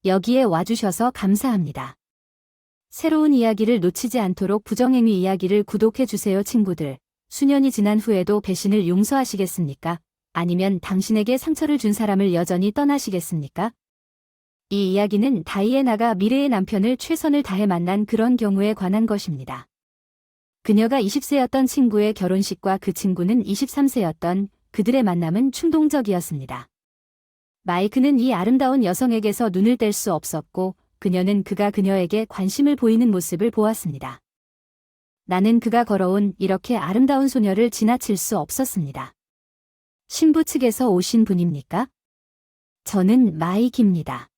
여기에 와주셔서 감사합니다. 새로운 이야기를 놓치지 않도록 부정행위 이야기를 구독해주세요 친구들. 수년이 지난 후에도 배신을 용서하시겠습니까? 아니면 당신에게 상처를 준 사람을 여전히 떠나시겠습니까? 이 이야기는 다이애나가 미래의 남편을 최선을 다해 만난 그런 경우에 관한 것입니다. 그녀가 20세였던 친구의 결혼식과 그 친구는 23세였던 그들의 만남은 충동적이었습니다. 마이크는 이 아름다운 여성에게서 눈을 뗄 수 없었고 그녀는 그가 그녀에게 관심을 보이는 모습을 보았습니다. 나는 그가 걸어온 이렇게 아름다운 소녀를 지나칠 수 없었습니다. 신부 측에서 오신 분입니까? 저는 마이크입니다.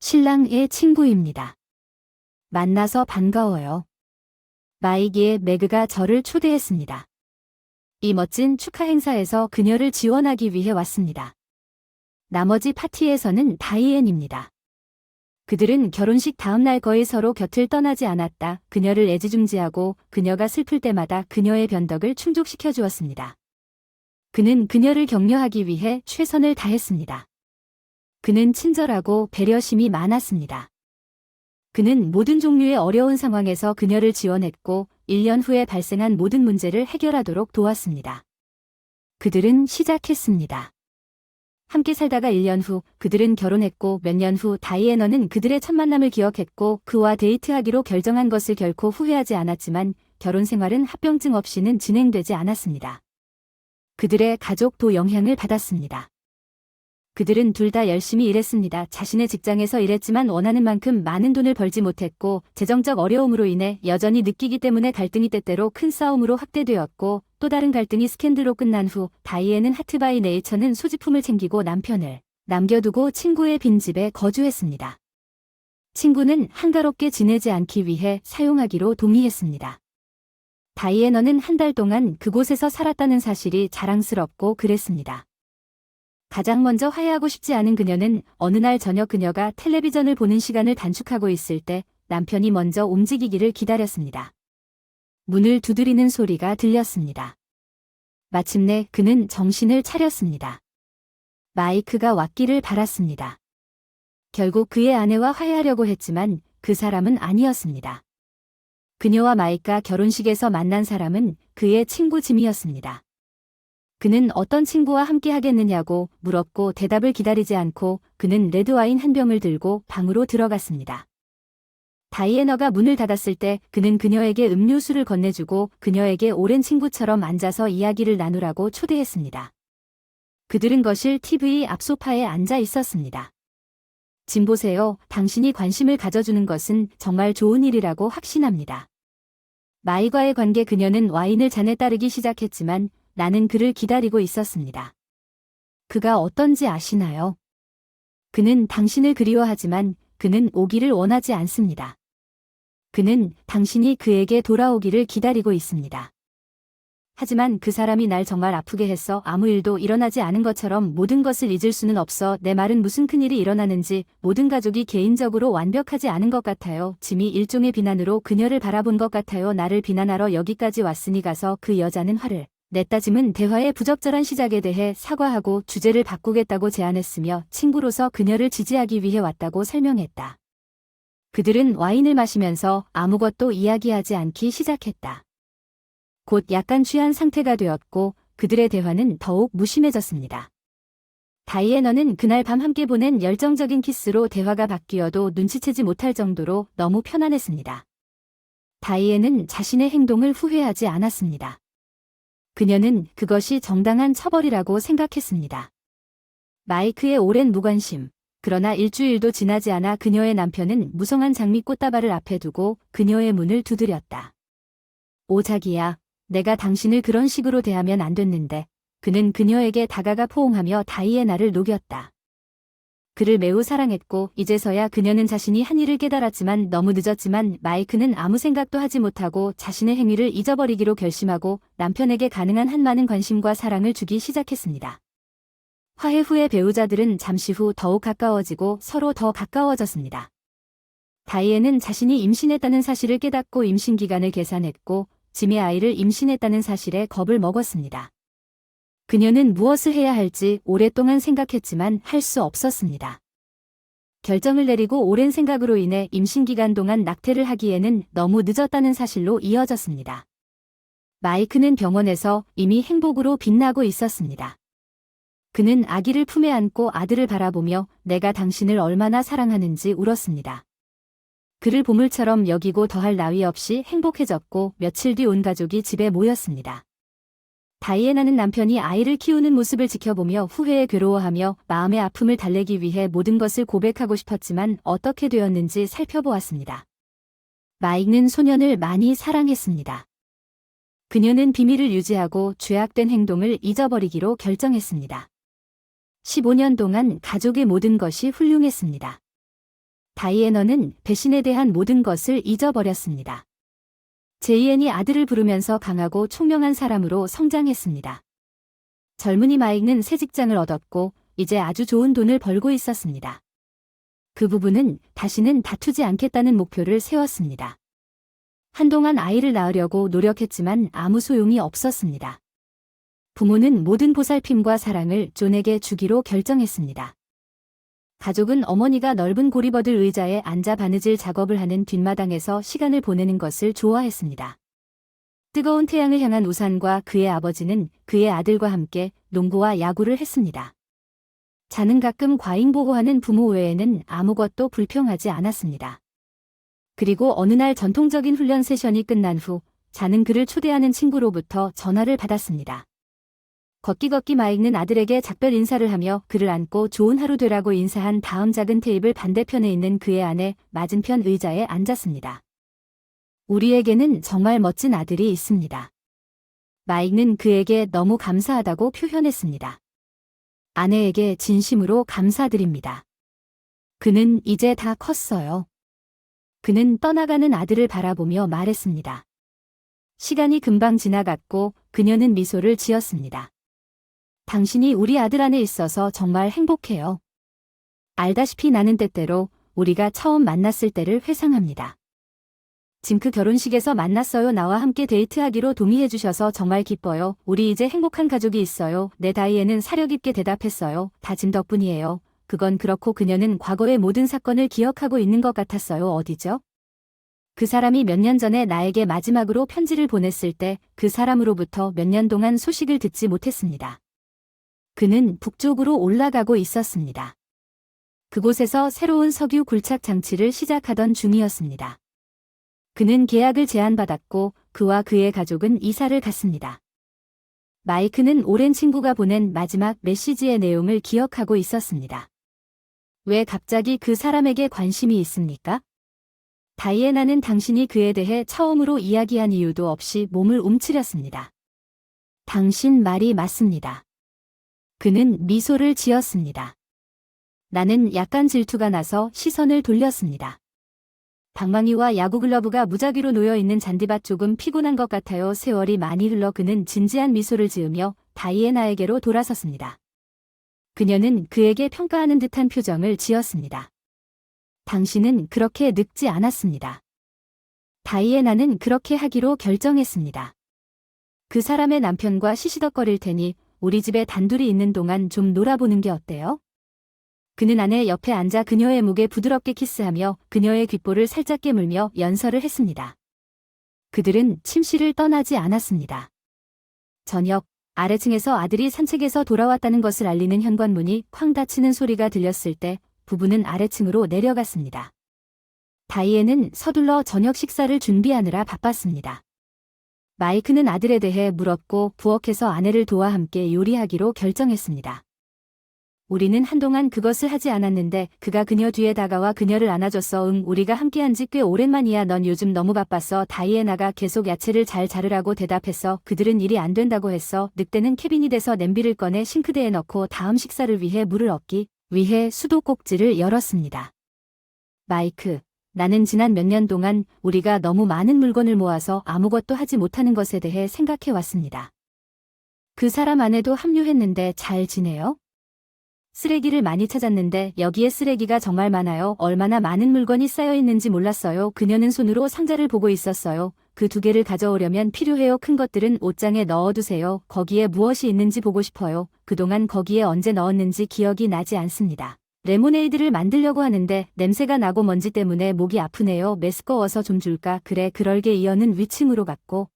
신랑의 친구입니다. 만나서 반가워요. 마이크의 매그가 저를 초대했습니다. 이 멋진 축하 행사에서 그녀를 지원하기 위해 왔습니다. 나머지 파티에서는 다이앤입니다. 그들은 결혼식 다음 날 거의 서로 곁을 떠나지 않았다. 그녀를 애지중지하고 그녀가 슬플 때마다 그녀의 변덕을 충족시켜 주었습니다. 그는 그녀를 격려하기 위해 최선을 다했습니다. 그는 친절하고 배려심이 많았습니다. 그는 모든 종류의 어려운 상황에서 그녀를 지원했고 1년 후에 발생한 모든 문제를 해결하도록 도왔습니다. 그들은 시작했습니다. 함께 살다가 1년 후 그들은 결혼했고 몇 년 후 다이애너는 그들의 첫 만남을 기억했고 그와 데이트하기로 결정한 것을 결코 후회하지 않았지만 결혼 생활은 합병증 없이는 진행되지 않았습니다. 그들의 가족도 영향을 받았습니다. 그들은 둘 다 열심히 일했습니다. 자신의 직장에서 일했지만 원하는 만큼 많은 돈을 벌지 못했고 재정적 어려움으로 인해 여전히 느끼기 때문에 갈등이 때때로 큰 싸움으로 확대되었고 또 다른 갈등이 스캔들로 끝난 후 다이앤은 하트 바이 네이처는 소지품을 챙기고 남편을 남겨두고 친구의 빈집에 거주했습니다. 친구는 한가롭게 지내지 않기 위해 사용하기로 동의했습니다. 다이애너는 한 달 동안 그곳에서 살았다는 사실이 자랑스럽고 그랬습니다. 가장 먼저 화해하고 싶지 않은 그녀는 어느 날 저녁 그녀가 텔레비전을 보는 시간을 단축하고 있을 때 남편이 먼저 움직이기를 기다렸습니다. 문을 두드리는 소리가 들렸습니다. 마침내 그는 정신을 차렸습니다. 마이크가 왔기를 바랐습니다. 결국 그의 아내와 화해하려고 했지만 그 사람은 아니었습니다. 그녀와 마이크가 결혼식에서 만난 사람은 그의 친구 짐이었습니다. 그는 어떤 친구와 함께 하겠느냐고 물었고 대답을 기다리지 않고 그는 레드와인 한 병을 들고 방으로 들어갔습니다. 다이애너가 문을 닫았을 때 그는 그녀에게 음료수를 건네주고 그녀에게 오랜 친구처럼 앉아서 이야기를 나누라고 초대했습니다. 그들은 거실 TV 앞 소파에 앉아 있었습니다. 짐 보세요. 당신이 관심을 가져주는 것은 정말 좋은 일이라고 확신합니다. 마이과의 관계 그녀는 와인을 잔에 따르기 시작했지만 나는 그를 기다리고 있었습니다. 그가 어떤지 아시나요? 그는 당신을 그리워하지만 그는 오기를 원하지 않습니다. 그는 당신이 그에게 돌아오기를 기다리고 있습니다. 하지만 그 사람이 날 정말 아프게 했어. 아무 일도 일어나지 않은 것처럼 모든 것을 잊을 수는 없어. 내 말은 무슨 큰일이 일어나는지 모든 가족이 개인적으로 완벽하지 않은 것 같아요. 짐이 일종의 비난으로 그녀를 바라본 것 같아요. 나를 비난하러 여기까지 왔으니 가서 그 여자는 화를 냈다. 짐은 대화의 부적절한 시작에 대해 사과하고 주제를 바꾸겠다고 제안했으며 친구로서 그녀를 지지하기 위해 왔다고 설명했다. 그들은 와인을 마시면서 아무것도 이야기하지 않기 시작했다. 곧 약간 취한 상태가 되었고 그들의 대화는 더욱 무심해졌습니다. 다이애너는 그날 밤 함께 보낸 열정적인 키스로 대화가 바뀌어도 눈치채지 못할 정도로 너무 편안했습니다. 다이애는 자신의 행동을 후회하지 않았습니다. 그녀는 그것이 정당한 처벌이라고 생각했습니다. 마이크의 오랜 무관심, 그러나 일주일도 지나지 않아 그녀의 남편은 무성한 장미 꽃다발을 앞에 두고 그녀의 문을 두드렸다. 오 자기야, 내가 당신을 그런 식으로 대하면 안 됐는데. 그는 그녀에게 다가가 포옹하며 다이애나를 녹였다. 그를 매우 사랑했고 이제서야 그녀는 자신이 한 일을 깨달았지만 너무 늦었지만 마이크는 아무 생각도 하지 못하고 자신의 행위를 잊어버리기로 결심하고 남편에게 가능한 한 많은 관심과 사랑을 주기 시작했습니다. 화해 후에 배우자들은 잠시 후 더욱 가까워지고 서로 더 가까워졌습니다. 다이애는 자신이 임신했다는 사실을 깨닫고 임신 기간을 계산했고 짐의 아이를 임신했다는 사실에 겁을 먹었습니다. 그녀는 무엇을 해야 할지 오랫동안 생각했지만 할 수 없었습니다. 결정을 내리고 오랜 생각으로 인해 임신 기간 동안 낙태를 하기에는 너무 늦었다는 사실로 이어졌습니다. 마이크는 병원에서 이미 행복으로 빛나고 있었습니다. 그는 아기를 품에 안고 아들을 바라보며 내가 당신을 얼마나 사랑하는지 울었습니다. 그를 보물처럼 여기고 더할 나위 없이 행복해졌고 며칠 뒤 온 가족이 집에 모였습니다. 다이애나는 남편이 아이를 키우는 모습을 지켜보며 후회에 괴로워하며 마음의 아픔을 달래기 위해 모든 것을 고백하고 싶었지만 어떻게 되었는지 살펴보았습니다. 마이크는 소년을 많이 사랑했습니다. 그녀는 비밀을 유지하고 죄악된 행동을 잊어버리기로 결정했습니다. 15년 동안 가족의 모든 것이 훌륭했습니다. 다이애나는 배신에 대한 모든 것을 잊어버렸습니다. 제이엔이 아들을 부르면서 강하고 총명한 사람으로 성장했습니다. 젊은이 마이크는 새 직장을 얻었고 이제 아주 좋은 돈을 벌고 있었습니다. 그 부부는 다시는 다투지 않겠다는 목표를 세웠습니다. 한동안 아이를 낳으려고 노력했지만 아무 소용이 없었습니다. 부모는 모든 보살핌과 사랑을 존에게 주기로 결정했습니다. 가족은 어머니가 넓은 고리버들 의자에 앉아 바느질 작업을 하는 뒷마당에서 시간을 보내는 것을 좋아했습니다. 뜨거운 태양을 향한 우산과 그의 아버지는 그의 아들과 함께 농구와 야구를 했습니다. 자는 가끔 과잉 보호하는 부모 외에는 아무것도 불평하지 않았습니다. 그리고 어느 날 전통적인 훈련 세션이 끝난 후 자는 그를 초대하는 친구로부터 전화를 받았습니다. 걷기 마이크는 아들에게 작별 인사를 하며 그를 안고 좋은 하루 되라고 인사한 다음 작은 테이블 반대편에 있는 그의 아내 맞은편 의자에 앉았습니다. 우리에게는 정말 멋진 아들이 있습니다. 마이크는 그에게 너무 감사하다고 표현했습니다. 아내에게 진심으로 감사드립니다. 그는 이제 다 컸어요. 그는 떠나가는 아들을 바라보며 말했습니다. 시간이 금방 지나갔고 그녀는 미소를 지었습니다. 당신이 우리 아들 안에 있어서 정말 행복해요. 알다시피 나는 때때로 우리가 처음 만났을 때를 회상합니다. 징크 결혼식에서 만났어요. 나와 함께 데이트하기로 동의해 주셔서 정말 기뻐요. 우리 이제 행복한 가족이 있어요. 내 다이애는 사려 깊게 대답했어요. 다 짐 덕분이에요. 그건 그렇고 그녀는 과거의 모든 사건을 기억하고 있는 것 같았어요. 어디죠? 그 사람이 몇 년 전에 나에게 마지막으로 편지를 보냈을 때 그 사람으로부터 몇 년 동안 소식을 듣지 못했습니다. 그는 북쪽으로 올라가고 있었습니다. 그곳에서 새로운 석유 굴착 장치를 시작하던 중이었습니다. 그는 계약을 제안받았고 그와 그의 가족은 이사를 갔습니다. 마이크는 오랜 친구가 보낸 마지막 메시지의 내용을 기억하고 있었습니다. 왜 갑자기 그 사람에게 관심이 있습니까? 다이애나는 당신이 그에 대해 처음으로 이야기한 이유도 없이 몸을 움츠렸습니다. 당신 말이 맞습니다. 그는 미소를 지었습니다. 나는 약간 질투가 나서 시선을 돌렸습니다. 방망이와 야구 글러브가 무작위로 놓여있는 잔디밭 조금 피곤한 것 같아요. 세월이 많이 흘러 그는 진지한 미소를 지으며 다이애나에게로 돌아섰습니다. 그녀는 그에게 평가하는 듯한 표정을 지었습니다. 당신은 그렇게 늙지 않았습니다. 다이애나는 그렇게 하기로 결정했습니다. 그 사람의 남편과 시시덕거릴 테니 우리 집에 단둘이 있는 동안 좀 놀아보는 게 어때요? 그는 아내 옆에 앉아 그녀의 목에 부드럽게 키스하며 그녀의 귓볼을 살짝 깨물며 연설을 했습니다. 그들은 침실을 떠나지 않았습니다. 저녁, 아래층에서 아들이 산책에서 돌아왔다는 것을 알리는 현관문이 쾅 닫히는 소리가 들렸을 때 부부는 아래층으로 내려갔습니다. 다이애는 서둘러 저녁 식사를 준비하느라 바빴습니다. 마이크는 아들에 대해 물었고 부엌에서 아내를 도와 함께 요리하기로 결정했습니다. 우리는 한동안 그것을 하지 않았는데 그가 그녀 뒤에 다가와 그녀를 안아줬어. 우리가 함께한 지 꽤 오랜만이야. 넌 요즘 너무 바빴어. 다이애나가 계속 야채를 잘 자르라고 대답했어. 그들은 일이 안 된다고 했어. 늑대는 캐빈이 돼서 냄비를 꺼내 싱크대에 넣고 다음 식사를 위해 물을 얻기 위해 수도꼭지를 열었습니다. 마이크, 나는 지난 몇 년 동안 우리가 너무 많은 물건을 모아서 아무것도 하지 못하는 것에 대해 생각해 왔습니다. 그 사람 아내도 합류했는데 잘 지내요? 쓰레기를 많이 찾았는데 여기에 쓰레기가 정말 많아요. 얼마나 많은 물건이 쌓여 있는지 몰랐어요. 그녀는 손으로 상자를 보고 있었어요. 그 2개를 가져오려면 필요해요. 큰 것들은 옷장에 넣어두세요. 거기에 무엇이 있는지 보고 싶어요. 그동안 거기에 언제 넣었는지 기억이 나지 않습니다. 레모네이드를 만들려고 하는데 냄새가 나고 먼지 때문에 목이 아프네요. 메스꺼워서 좀 줄까? 그래, 그럴게. 이어는 위층으로 갔고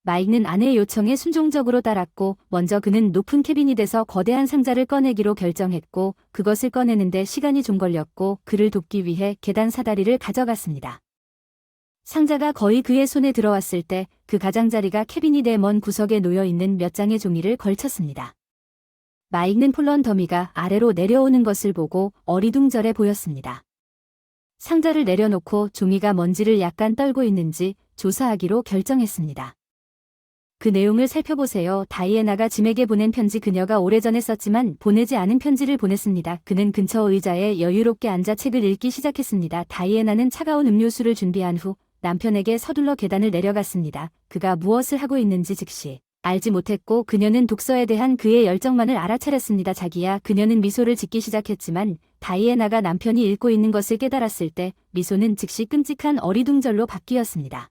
마이크는 아내의 요청에 순종적으로 따랐고 먼저 그는 높은 캐비닛에서 거대한 상자를 꺼내기로 결정했고 그것을 꺼내는데 시간이 좀 걸렸고 그를 돕기 위해 계단 사다리를 가져갔습니다. 상자가 거의 그의 손에 들어왔을 때 그 가장자리가 캐비닛의 먼 구석에 놓여있는 몇 장의 종이를 걸쳤습니다. 마이크는 폴런 더미가 아래로 내려오는 것을 보고 어리둥절해 보였습니다. 상자를 내려놓고 종이가 먼지를 약간 떨고 있는지 조사하기로 결정했습니다. 그 내용을 살펴보세요. 다이애나가 짐에게 보낸 편지. 그녀가 오래전에 썼지만 보내지 않은 편지를 보냈습니다. 그는 근처 의자에 여유롭게 앉아 책을 읽기 시작했습니다. 다이애나는 차가운 음료수를 준비한 후 남편에게 서둘러 계단을 내려갔습니다. 그가 무엇을 하고 있는지 즉시 알지 못했고 그녀는 독서에 대한 그의 열정만을 알아차렸습니다. 자기야. 그녀는 미소를 짓기 시작했지만 다이애나가 남편이 읽고 있는 것을 깨달았을 때 미소는 즉시 끔찍한 어리둥절로 바뀌었습니다.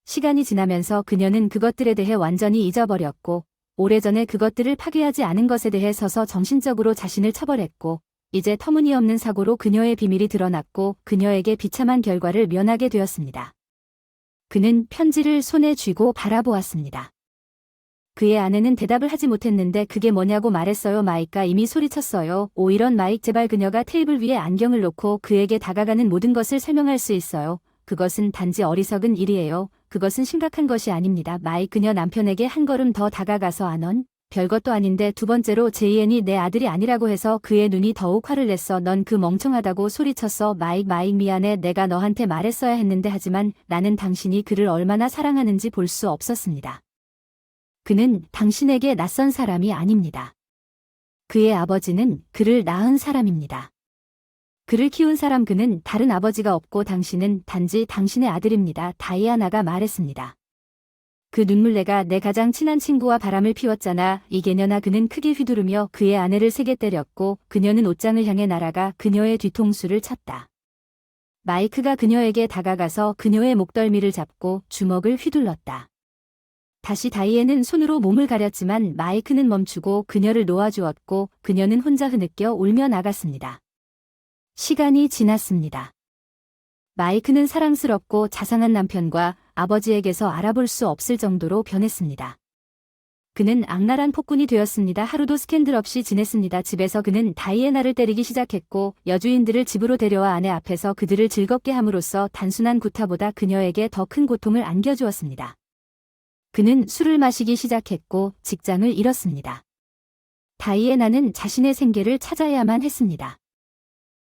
시간이 지나면서 그녀는 그것들에 대해 완전히 잊어버렸고 오래전에 그것들을 파괴하지 않은 것에 대해 서서 정신적으로 자신을 처벌했고 이제 터무니없는 사고로 그녀의 비밀이 드러났고 그녀에게 비참한 결과를 면하게 되었습니다. 그는 편지를 손에 쥐고 바라보았습니다. 그의 아내는 대답을 하지 못했는데 그게 뭐냐고 말했어요. 마이크가 이미 소리쳤어요. 오, 이런. 마이크, 제발. 그녀가 테이블 위에 안경을 놓고 그에게 다가가는 모든 것을 설명할 수 있어요. 그것은 단지 어리석은 일이에요. 그것은 심각한 것이 아닙니다. 마이크, 그녀 남편에게 한 걸음 더 다가가서 안원. 별것도 아닌데. 두 번째로 제이앤이 내 아들이 아니라고 해서 그의 눈이 더욱 화를 냈어. 넌 그 멍청하다고 소리쳤어. 마이크, 미안해. 내가 너한테 말했어야 했는데 하지만 나는 당신이 그를 얼마나 사랑하는지 볼 수 없었습니다. 그는 당신에게 낯선 사람이 아닙니다. 그의 아버지는 그를 낳은 사람입니다. 그를 키운 사람. 그는 다른 아버지가 없고 당신은 단지 당신의 아들입니다. 다이아나가 말했습니다. 그 눈물내가 내 가장 친한 친구와 바람을 피웠잖아. 이 개년아. 그는 크게 휘두르며 그의 아내를 세게 때렸고 그녀는 옷장을 향해 날아가 그녀의 뒤통수를 쳤다. 마이크가 그녀에게 다가가서 그녀의 목덜미를 잡고 주먹을 휘둘렀다. 다시 다이애는 손으로 몸을 가렸지만 마이크는 멈추고 그녀를 놓아주었고 그녀는 혼자 흐느껴 울며 나갔습니다. 시간이 지났습니다. 마이크는 사랑스럽고 자상한 남편과 아버지에게서 알아볼 수 없을 정도로 변했습니다. 그는 악랄한 폭군이 되었습니다. 하루도 스캔들 없이 지냈습니다. 집에서 그는 다이애나를 때리기 시작했고 여주인들을 집으로 데려와 아내 앞에서 그들을 즐겁게 함으로써 단순한 구타보다 그녀에게 더 큰 고통을 안겨주었습니다. 그는 술을 마시기 시작했고 직장을 잃었습니다. 다이애나는 자신의 생계를 찾아야만 했습니다.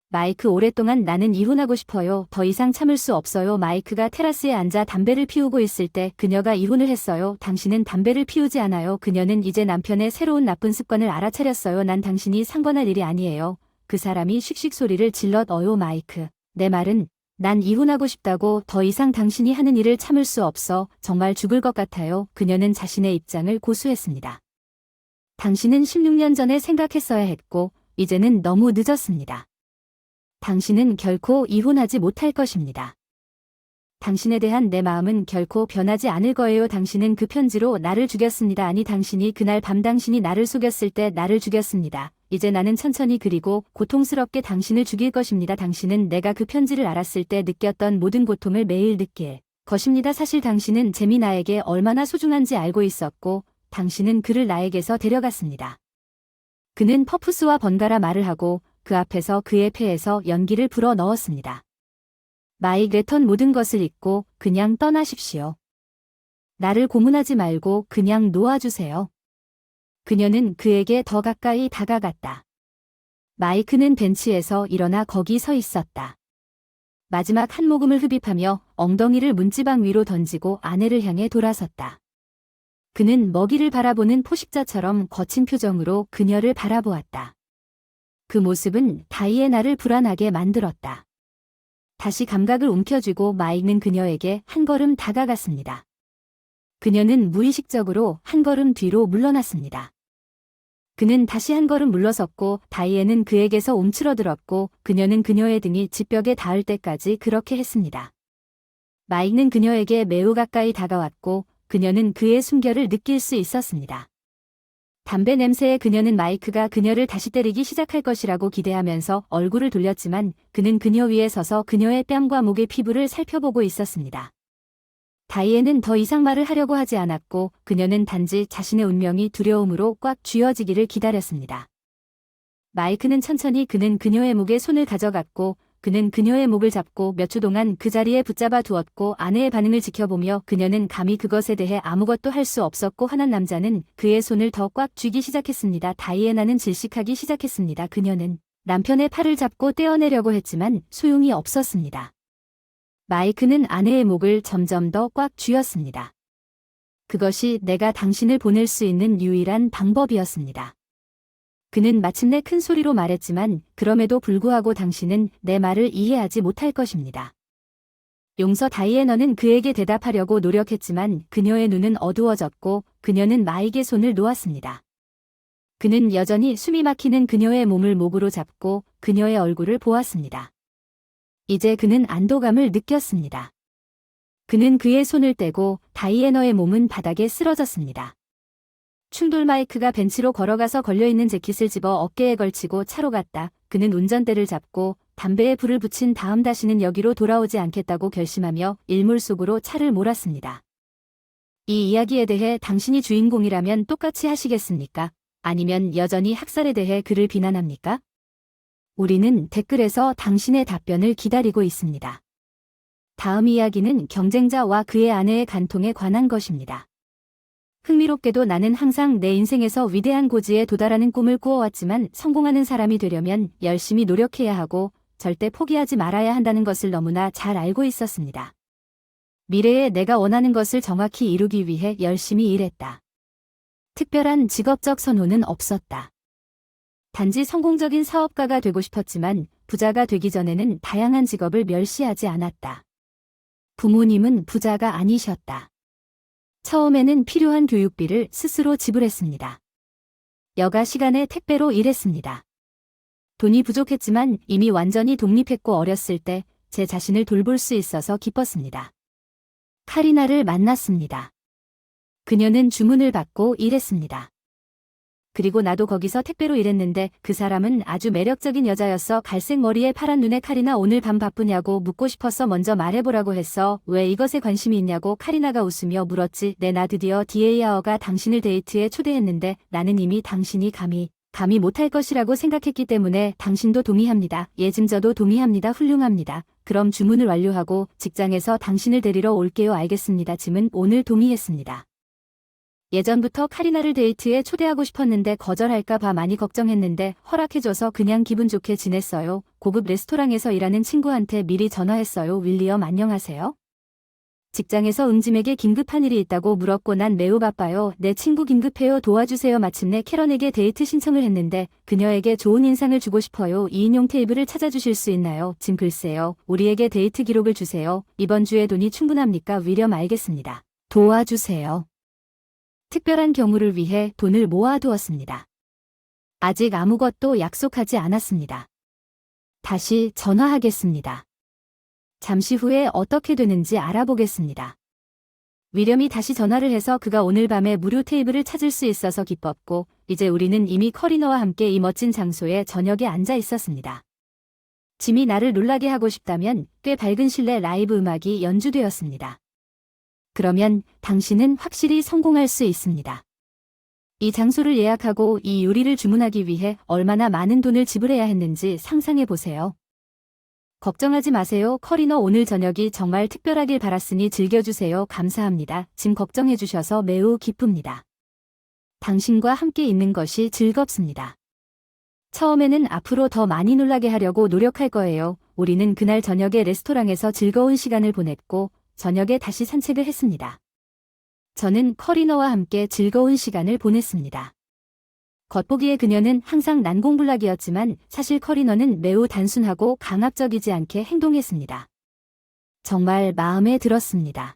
마이크, 오랫동안 나는 이혼하고 싶어요. 더 이상 참을 수 없어요. 마이크가 테라스에 앉아 담배를 피우고 있을 때 그녀가 이혼을 했어요. 당신은 담배를 피우지 않아요. 그녀는 이제 남편의 새로운 나쁜 습관을 알아차렸어요. 난 당신이 상관할 일이 아니에요. 그 사람이 씩씩 소리를 질렀어요. 마이크, 내 말은 난 이혼하고 싶다고. 더 이상 당신이 하는 일을 참을 수 없어. 정말 죽을 것 같아요. 그녀는 자신의 입장을 고수했습니다. 당신은 16년 전에 생각했어야 했고 이제는 너무 늦었습니다. 당신은 결코 이혼하지 못할 것입니다. 당신에 대한 내 마음은 결코 변하지 않을 거예요. 당신은 그 편지로 나를 죽였습니다. 아니, 당신이 그날 밤 당신이 나를 속였을 때 나를 죽였습니다. 이제 나는 천천히 그리고 고통스럽게 당신을 죽일 것입니다. 당신은 내가 그 편지를 알았을 때 느꼈던 모든 고통을 매일 느낄 것입니다. 사실 당신은 잼이 나에게 얼마나 소중한지 알고 있었고 당신은 그를 나에게서 데려갔습니다. 그는 퍼프스와 번갈아 말을 하고 그 앞에서 그의 폐에서 연기를 불어 넣었습니다. 마이크, 레턴 모든 것을 잊고 그냥 떠나십시오. 나를 고문하지 말고 그냥 놓아주세요. 그녀는 그에게 더 가까이 다가갔다. 마이크는 벤치에서 일어나 거기 서 있었다. 마지막 한 모금을 흡입하며 엉덩이를 문지방 위로 던지고 아내를 향해 돌아섰다. 그는 먹이를 바라보는 포식자처럼 거친 표정으로 그녀를 바라보았다. 그 모습은 다이애나를 불안하게 만들었다. 다시 감각을 움켜쥐고 마이크는 그녀에게 한 걸음 다가갔습니다. 그녀는 무의식적으로 한 걸음 뒤로 물러났습니다. 그는 다시 한 걸음 물러섰고 다이애는 그에게서 움츠러들었고 그녀는 그녀의 등이 지벽에 닿을 때까지 그렇게 했습니다. 마이크는 그녀에게 매우 가까이 다가왔고 그녀는 그의 숨결을 느낄 수 있었습니다. 담배 냄새에 그녀는 마이크가 그녀를 다시 때리기 시작할 것이라고 기대하면서 얼굴을 돌렸지만 그는 그녀 위에 서서 그녀의 뺨과 목의 피부를 살펴보고 있었습니다. 다이앤은 더 이상 말을 하려고 하지 않았고 그녀는 단지 자신의 운명이 두려움으로 꽉 쥐어지기를 기다렸습니다. 마이크는 천천히 그는 그녀의 목에 손을 가져갔고 그는 그녀의 목을 잡고 몇 초 동안 그 자리에 붙잡아 두었고 아내의 반응을 지켜보며 그녀는 감히 그것에 대해 아무것도 할 수 없었고 화난 남자는 그의 손을 더 꽉 쥐기 시작했습니다. 다이애나는 질식하기 시작했습니다. 그녀는 남편의 팔을 잡고 떼어내려고 했지만 소용이 없었습니다. 마이크는 아내의 목을 점점 더 꽉 쥐었습니다. 그것이 내가 당신을 보낼 수 있는 유일한 방법이었습니다. 그는 마침내 큰 소리로 말했지만 그럼에도 불구하고 당신은 내 말을 이해하지 못할 것입니다. 용서 다이애너는 그에게 대답하려고 노력했지만 그녀의 눈은 어두워졌고 그녀는 마이크의 손을 놓았습니다. 그는 여전히 숨이 막히는 그녀의 몸을 목으로 잡고 그녀의 얼굴을 보았습니다. 이제 그는 안도감을 느꼈습니다. 그는 그의 손을 떼고 다이애너의 몸은 바닥에 쓰러졌습니다. 충돌 마이크가 벤치로 걸어가서 걸려있는 재킷을 집어 어깨에 걸치고 차로 갔다. 그는 운전대를 잡고 담배에 불을 붙인 다음 다시는 여기로 돌아오지 않겠다고 결심하며 일몰 속으로 차를 몰았습니다. 이 이야기에 대해 당신이 주인공이라면 똑같이 하시겠습니까? 아니면 여전히 학살에 대해 그를 비난합니까? 우리는 댓글에서 당신의 답변을 기다리고 있습니다. 다음 이야기는 경쟁자와 그의 아내의 간통에 관한 것입니다. 흥미롭게도 나는 항상 내 인생에서 위대한 고지에 도달하는 꿈을 꾸어왔지만 성공하는 사람이 되려면 열심히 노력해야 하고 절대 포기하지 말아야 한다는 것을 너무나 잘 알고 있었습니다. 미래에 내가 원하는 것을 정확히 이루기 위해 열심히 일했다. 특별한 직업적 선호는 없었다. 단지 성공적인 사업가가 되고 싶었지만 부자가 되기 전에는 다양한 직업을 멸시하지 않았다. 부모님은 부자가 아니셨다. 처음에는 필요한 교육비를 스스로 지불했습니다. 여가 시간에 택배로 일했습니다. 돈이 부족했지만 이미 완전히 독립했고 어렸을 때 제 자신을 돌볼 수 있어서 기뻤습니다. 카리나를 만났습니다. 그녀는 주문을 받고 일했습니다. 그리고 나도 거기서 택배로 일했는데 그 사람은 아주 매력적인 여자였어. 갈색 머리에 파란 눈에 카리나 오늘 밤 바쁘냐고 묻고 싶어서 먼저 말해보라고 했어. 왜 이것에 관심이 있냐고 카리나가 웃으며 물었지. 네, 나 드디어 디에이아어가 당신을 데이트에 초대했는데 나는 이미 당신이 감히 못할 것이라고 생각했기 때문에 당신도 동의합니다. 예, 짐 저도 동의합니다. 훌륭합니다. 그럼 주문을 완료하고 직장에서 당신을 데리러 올게요. 알겠습니다. 짐은 오늘 동의했습니다. 예전부터 카리나를 데이트에 초대하고 싶었는데 거절할까 봐 많이 걱정했는데 허락해줘서 그냥 기분 좋게 지냈어요. 고급 레스토랑에서 일하는 친구한테 미리 전화했어요. 윌리엄 안녕하세요. 직장에서 짐에게 긴급한 일이 있다고 물었고 난 매우 바빠요. 내 친구 긴급해요. 도와주세요. 마침내 캐런에게 데이트 신청을 했는데 그녀에게 좋은 인상을 주고 싶어요. 2인용 테이블을 찾아주실 수 있나요? 짐 글쎄요. 우리에게 데이트 기록을 주세요. 이번 주에 돈이 충분합니까? 윌리엄 알겠습니다. 도와주세요. 특별한 경우를 위해 돈을 모아두었습니다. 아직 아무것도 약속하지 않았습니다. 다시 전화하겠습니다. 잠시 후에 어떻게 되는지 알아보겠습니다. 윌리엄이 다시 전화를 해서 그가 오늘 밤에 무료 테이블을 찾을 수 있어서 기뻤고 이제 우리는 이미 커리너와 함께 이 멋진 장소에 저녁에 앉아 있었습니다. 짐이 나를 놀라게 하고 싶다면 꽤 밝은 실내 라이브 음악이 연주되었습니다. 그러면 당신은 확실히 성공할 수 있습니다. 이 장소를 예약하고 이 요리를 주문하기 위해 얼마나 많은 돈을 지불해야 했는지 상상해 보세요. 걱정하지 마세요. 커리너 오늘 저녁이 정말 특별하길 바랐으니 즐겨주세요. 감사합니다. 짐 걱정해 주셔서 매우 기쁩니다. 당신과 함께 있는 것이 즐겁습니다. 처음에는 앞으로 더 많이 놀라게 하려고 노력할 거예요. 우리는 그날 저녁에 레스토랑에서 즐거운 시간을 보냈고 저녁에 다시 산책을 했습니다. 저는 커리너와 함께 즐거운 시간을 보냈습니다. 겉보기에 그녀는 항상 난공불락이었지만 사실 커리너는 매우 단순하고 강압적이지 않게 행동했습니다. 정말 마음에 들었습니다.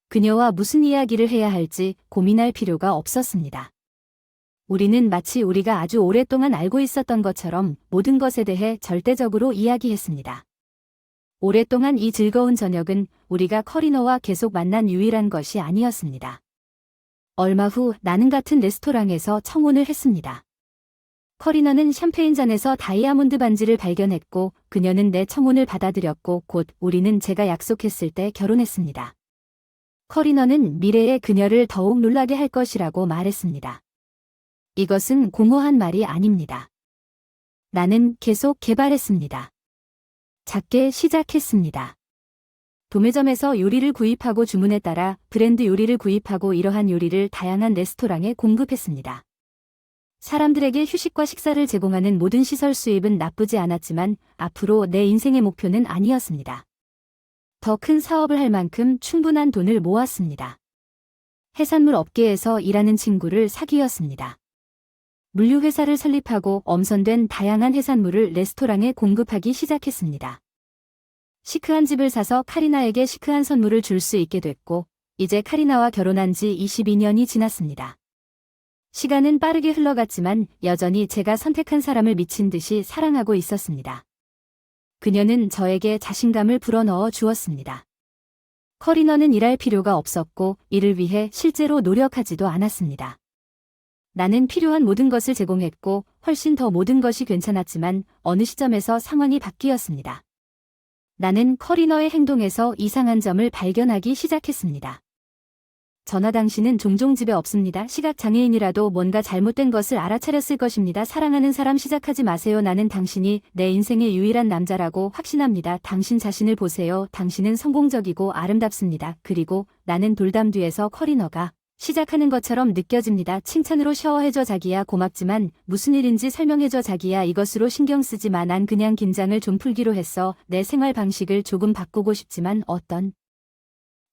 그녀와 무슨 이야기를 해야 할지 고민할 필요가 없었습니다. 우리는 마치 우리가 아주 오랫동안 알고 있었던 것처럼 모든 것에 대해 절대적으로 이야기했습니다. 오랫동안 이 즐거운 저녁은 우리가 커리너와 계속 만난 유일한 것이 아니었습니다. 얼마 후 나는 같은 레스토랑에서 청혼을 했습니다. 커리너는 샴페인 잔에서 다이아몬드 반지를 발견했고 그녀는 내 청혼을 받아들였고 곧 우리는 제가 약속했을 때 결혼했습니다. 커리너는 미래의 그녀를 더욱 놀라게 할 것이라고 말했습니다. 이것은 공허한 말이 아닙니다. 나는 계속 개발했습니다. 작게 시작했습니다. 도매점에서 요리를 구입하고 주문에 따라 브랜드 요리를 구입하고 이러한 요리를 다양한 레스토랑에 공급했습니다. 사람들에게 휴식과 식사를 제공하는 모든 시설 수입은 나쁘지 않았지만 앞으로 내 인생의 목표는 아니었습니다. 더 큰 사업을 할 만큼 충분한 돈을 모았습니다. 해산물 업계에서 일하는 친구를 사귀었습니다. 물류회사를 설립하고 엄선된 다양한 해산물을 레스토랑에 공급하기 시작했습니다. 시크한 집을 사서 카리나에게 시크한 선물을 줄 수 있게 됐고 이제 카리나와 결혼한 지 22년이 지났습니다. 시간은 빠르게 흘러갔지만 여전히 제가 선택한 사람을 미친 듯이 사랑하고 있었습니다. 그녀는 저에게 자신감을 불어넣어 주었습니다. 커리너는 일할 필요가 없었고 이를 위해 실제로 노력하지도 않았습니다. 나는 필요한 모든 것을 제공했고 훨씬 더 모든 것이 괜찮았지만 어느 시점에서 상황이 바뀌었습니다. 나는 커리너의 행동에서 이상한 점을 발견하기 시작했습니다. 전하 당신은 종종 집에 없습니다. 시각장애인이라도 뭔가 잘못된 것을 알아차렸을 것입니다. 사랑하는 사람 시작하지 마세요. 나는 당신이 내 인생의 유일한 남자라고 확신합니다. 당신 자신을 보세요. 당신은 성공적이고 아름답습니다. 그리고 나는 돌담 뒤에서 커리너가 시작하는 것처럼 느껴집니다. 칭찬으로 샤워해줘 자기야. 고맙지만 무슨 일인지 설명해줘 자기야. 이것으로 신경 쓰지 마. 난 그냥 긴장을 좀 풀기로 했어. 내 생활 방식을 조금 바꾸고 싶지만 어떤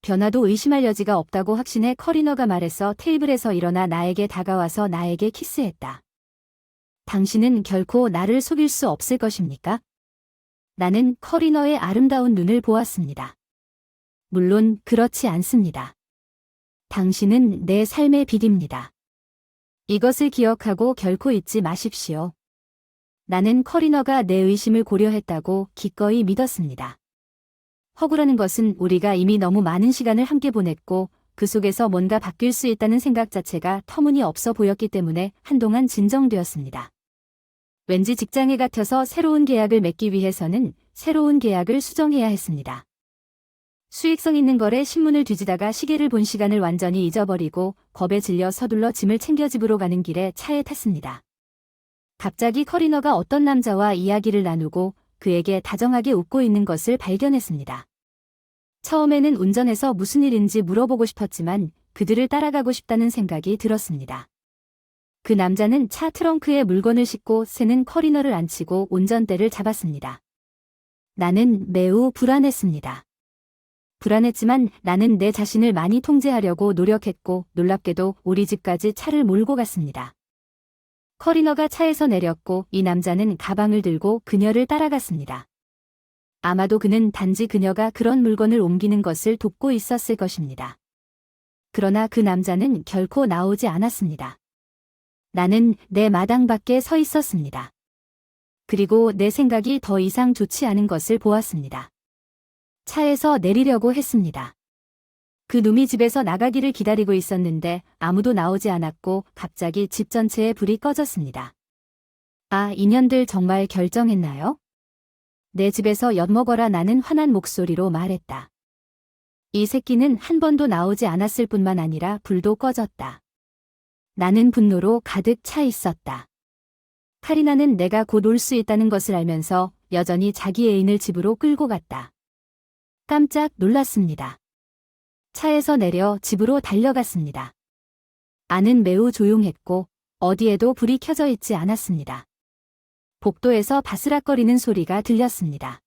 변화도 의심할 여지가 없다고 확신해. 커리너가 말했어. 테이블에서 일어나 나에게 다가와서 나에게 키스했다. 당신은 결코 나를 속일 수 없을 것입니까? 나는 커리너의 아름다운 눈을 보았습니다. 물론 그렇지 않습니다. 당신은 내 삶의 빛입니다. 이것을 기억하고 결코 잊지 마십시오. 나는 커리너가 내 의심을 고려했다고 기꺼이 믿었습니다. 허구라는 것은 우리가 이미 너무 많은 시간을 함께 보냈고 그 속에서 뭔가 바뀔 수 있다는 생각 자체가 터무니없어 보였기 때문에 한동안 진정되었습니다. 왠지 직장에 같아서 새로운 계약을 맺기 위해서는 새로운 계약을 수정해야 했습니다. 수익성 있는 거래 신문을 뒤지다가 시계를 본 시간을 완전히 잊어버리고 겁에 질려 서둘러 짐을 챙겨 집으로 가는 길에 차에 탔습니다. 갑자기 커리너가 어떤 남자와 이야기를 나누고 그에게 다정하게 웃고 있는 것을 발견했습니다. 처음에는 운전해서 무슨 일인지 물어보고 싶었지만 그들을 따라가고 싶다는 생각이 들었습니다. 그 남자는 차 트렁크에 물건을 싣고 새는 커리너를 앉히고 운전대를 잡았습니다. 나는 매우 불안했습니다. 불안했지만 나는 내 자신을 많이 통제하려고 노력했고 놀랍게도 우리 집까지 차를 몰고 갔습니다. 커리너가 차에서 내렸고 이 남자는 가방을 들고 그녀를 따라갔습니다. 아마도 그는 단지 그녀가 그런 물건을 옮기는 것을 돕고 있었을 것입니다. 그러나 그 남자는 결코 나오지 않았습니다. 나는 내 마당 밖에 서 있었습니다. 그리고 내 생각이 더 이상 좋지 않은 것을 보았습니다. 차에서 내리려고 했습니다. 그 놈이 집에서 나가기를 기다리고 있었는데 아무도 나오지 않았고 갑자기 집 전체에 불이 꺼졌습니다. 아, 인연들 정말 결정했나요? 내 집에서 엿먹어라. 나는 화난 목소리로 말했다. 이 새끼는 한 번도 나오지 않았을 뿐만 아니라 불도 꺼졌다. 나는 분노로 가득 차 있었다. 카리나는 내가 곧 올 수 있다는 것을 알면서 여전히 자기 애인을 집으로 끌고 갔다. 깜짝 놀랐습니다. 차에서 내려 집으로 달려갔습니다. 안은 매우 조용했고 어디에도 불이 켜져 있지 않았습니다. 복도에서 바스락거리는 소리가 들렸습니다.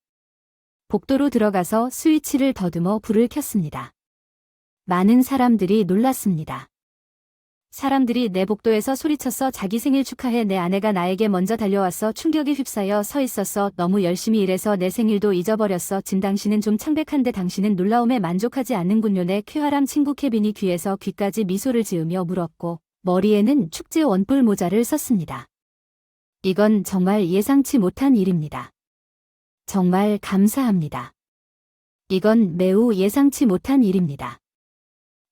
복도로 들어가서 스위치를 더듬어 불을 켰습니다. 많은 사람들이 놀랐습니다. 사람들이 내 복도에서 소리쳤어. 자기 생일 축하해. 내 아내가 나에게 먼저 달려왔어. 충격에 휩싸여 서 있었어. 너무 열심히 일해서 내 생일도 잊어버렸어. 짐 당신은 좀 창백한데 당신은 놀라움에 만족하지 않는군요. 내 쾌활함 친구 케빈이 귀에서 귀까지 미소를 지으며 물었고 머리에는 축제 원뿔 모자를 썼습니다. 이건 정말 예상치 못한 일입니다. 정말 감사합니다. 이건 매우 예상치 못한 일입니다.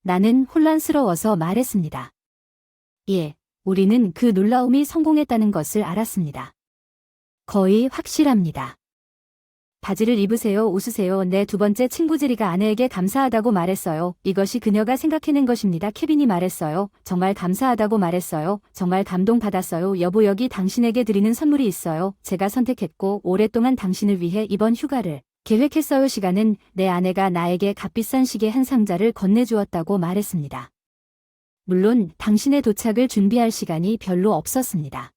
나는 혼란스러워서 말했습니다. 예, 우리는 그 놀라움이 성공했다는 것을 알았습니다. 거의 확실합니다. 바지를 입으세요. 웃으세요. 내 두 번째 친구 제리가 아내에게 감사하다고 말했어요. 이것이 그녀가 생각해낸 것입니다. 케빈이 말했어요. 정말 감사하다고 말했어요. 정말 감동받았어요. 여보, 여기 당신에게 드리는 선물이 있어요. 제가 선택했고 오랫동안 당신을 위해 이번 휴가를 계획했어요. 시간은 내 아내가 나에게 값비싼 시계 한 상자를 건네주었다고 말했습니다. 물론 당신의 도착을 준비할 시간이 별로 없었습니다.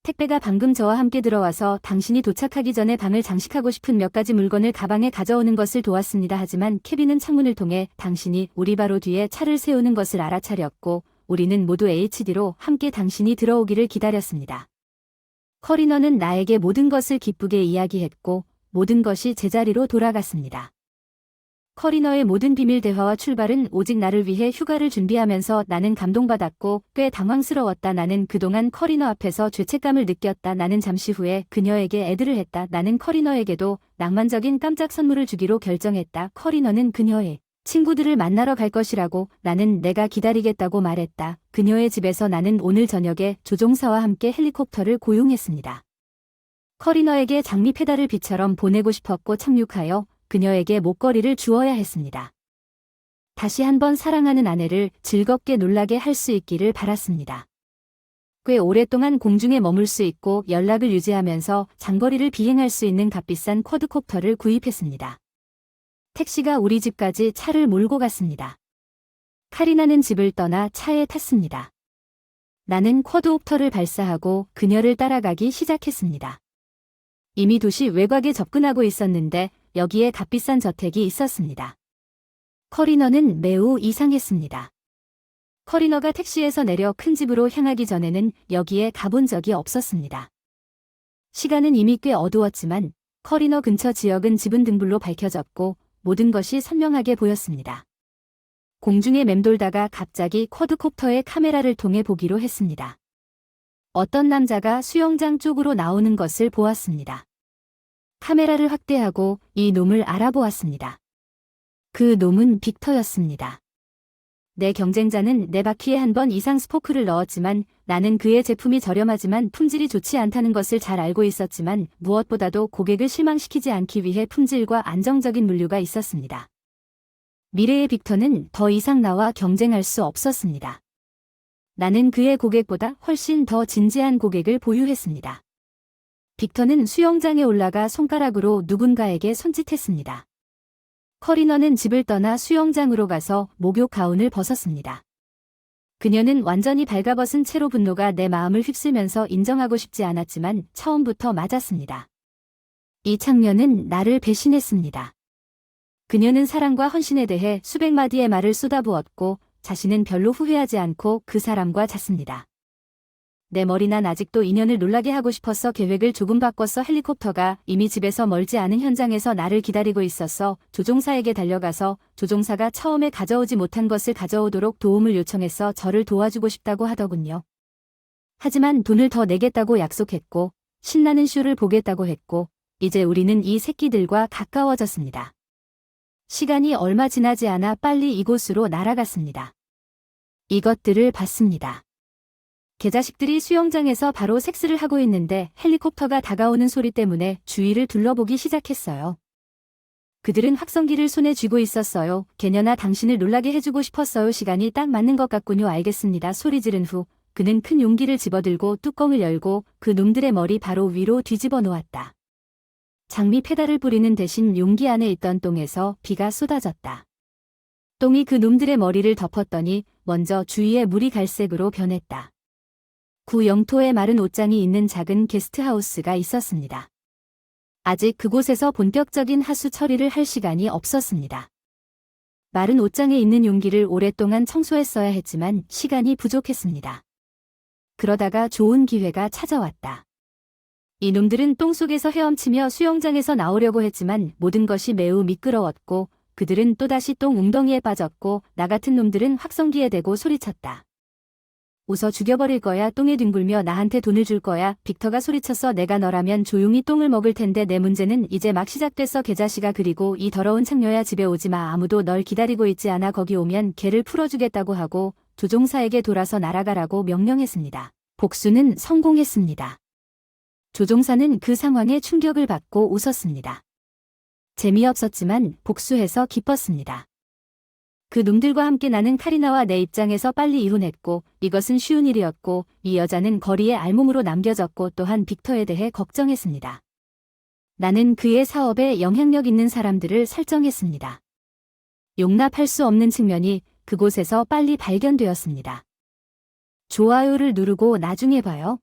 택배가 방금 저와 함께 들어와서 당신이 도착하기 전에 방을 장식하고 싶은 몇 가지 물건을 가방에 가져오는 것을 도왔습니다. 하지만 케빈은 창문을 통해 당신이 우리 바로 뒤에 차를 세우는 것을 알아차렸고 우리는 모두 HD로 함께 당신이 들어오기를 기다렸습니다. 커리너는 나에게 모든 것을 기쁘게 이야기했고 모든 것이 제자리로 돌아갔습니다. 커리너의 모든 비밀 대화와 출발은 오직 나를 위해 휴가를 준비하면서 나는 감동받았고 꽤 당황스러웠다. 나는 그동안 커리너 앞에서 죄책감을 느꼈다. 나는 잠시 후에 그녀에게 애들을 했다. 나는 커리너에게도 낭만적인 깜짝 선물을 주기로 결정했다. 커리너는 그녀의 친구들을 만나러 갈 것이라고 나는 내가 기다리겠다고 말했다. 그녀의 집에서 나는 오늘 저녁에 조종사와 함께 헬리콥터를 고용했습니다. 커리너에게 장미 페달을 비처럼 보내고 싶었고 착륙하여 그녀에게 목걸이를 주어야 했습니다. 다시 한번 사랑하는 아내를 즐겁게 놀라게 할 수 있기를 바랐습니다. 꽤 오랫동안 공중에 머물 수 있고 연락을 유지하면서 장거리를 비행할 수 있는 값비싼 쿼드콥터를 구입했습니다. 택시가 우리 집까지 차를 몰고 갔습니다. 카리나는 집을 떠나 차에 탔습니다. 나는 쿼드콥터를 발사하고 그녀를 따라가기 시작했습니다. 이미 도시 외곽에 접근하고 있었는데 여기에 값비싼 저택이 있었습니다. 커리너는 매우 이상했습니다. 커리너가 택시에서 내려 큰 집으로 향하기 전에는 여기에 가본 적이 없었습니다. 시간은 이미 꽤 어두웠지만 커리너 근처 지역은 지분 등불로 밝혀졌고 모든 것이 선명하게 보였습니다. 공중에 맴돌다가 갑자기 쿼드콥터의 카메라를 통해 보기로 했습니다. 어떤 남자가 수영장 쪽으로 나오는 것을 보았습니다. 카메라를 확대하고 이 놈을 알아보았습니다. 그 놈은 빅터였습니다. 내 경쟁자는 내 바퀴에 한 번 이상 스포크를 넣었지만 나는 그의 제품이 저렴하지만 품질이 좋지 않다는 것을 잘 알고 있었지만 무엇보다도 고객을 실망시키지 않기 위해 품질과 안정적인 물류가 있었습니다. 미래의 빅터는 더 이상 나와 경쟁할 수 없었습니다. 나는 그의 고객보다 훨씬 더 진지한 고객을 보유했습니다. 빅터는 수영장에 올라가 손가락으로 누군가에게 손짓했습니다. 커리너는 집을 떠나 수영장으로 가서 목욕 가운을 벗었습니다. 그녀는 완전히 발가벗은 채로 분노가 내 마음을 휩쓸면서 인정하고 싶지 않았지만 처음부터 맞았습니다. 이 장면은 나를 배신했습니다. 그녀는 사랑과 헌신에 대해 수백 마디의 말을 쏟아부었고 자신은 별로 후회하지 않고 그 사람과 잤습니다. 내 머리 난 아직도 인연을 놀라게 하고 싶어서 계획을 조금 바꿨어. 헬리콥터가 이미 집에서 멀지 않은 현장에서 나를 기다리고 있었어. 조종사에게 달려가서 조종사가 처음에 가져오지 못한 것을 가져오도록 도움을 요청해서 저를 도와주고 싶다고 하더군요. 하지만 돈을 더 내겠다고 약속했고 신나는 쇼를 보겠다고 했고 이제 우리는 이 새끼들과 가까워졌습니다. 시간이 얼마 지나지 않아 빨리 이곳으로 날아갔습니다. 이것들을 봤습니다. 개자식들이 수영장에서 바로 섹스를 하고 있는데 헬리콥터가 다가오는 소리 때문에 주위를 둘러보기 시작했어요. 그들은 확성기를 손에 쥐고 있었어요. 개녀나 당신을 놀라게 해주고 싶었어요. 시간이 딱 맞는 것 같군요. 알겠습니다. 소리 지른 후 그는 큰 용기를 집어들고 뚜껑을 열고 그 놈들의 머리 바로 위로 뒤집어 놓았다. 장미 페달을 뿌리는 대신 용기 안에 있던 똥에서 비가 쏟아졌다. 똥이 그 놈들의 머리를 덮었더니 먼저 주위의 물이 갈색으로 변했다. 구 영토에 마른 옷장이 있는 작은 게스트하우스가 있었습니다. 아직 그곳에서 본격적인 하수 처리를 할 시간이 없었습니다. 마른 옷장에 있는 용기를 오랫동안 청소했어야 했지만 시간이 부족했습니다. 그러다가 좋은 기회가 찾아왔다. 이 놈들은 똥 속에서 헤엄치며 수영장에서 나오려고 했지만 모든 것이 매우 미끄러웠고 그들은 또다시 똥 웅덩이에 빠졌고 나 같은 놈들은 확성기에 대고 소리쳤다. 웃어 죽여버릴 거야. 똥에 뒹굴며 나한테 돈을 줄 거야. 빅터가 소리쳤어. 내가 너라면 조용히 똥을 먹을 텐데 내 문제는 이제 막 시작됐어. 개자식아. 그리고 이 더러운 창녀야, 집에 오지 마. 아무도 널 기다리고 있지 않아. 거기 오면 개를 풀어주겠다고 하고 조종사에게 돌아서 날아가라고 명령했습니다. 복수는 성공했습니다. 조종사는 그 상황에 충격을 받고 웃었습니다. 재미없었지만 복수해서 기뻤습니다. 그 놈들과 함께 나는 카리나와 내 입장에서 빨리 이혼했고 이것은 쉬운 일이었고 이 여자는 거리에 알몸으로 남겨졌고 또한 빅터에 대해 걱정했습니다. 나는 그의 사업에 영향력 있는 사람들을 설정했습니다. 용납할 수 없는 측면이 그곳에서 빨리 발견되었습니다. 좋아요를 누르고 나중에 봐요.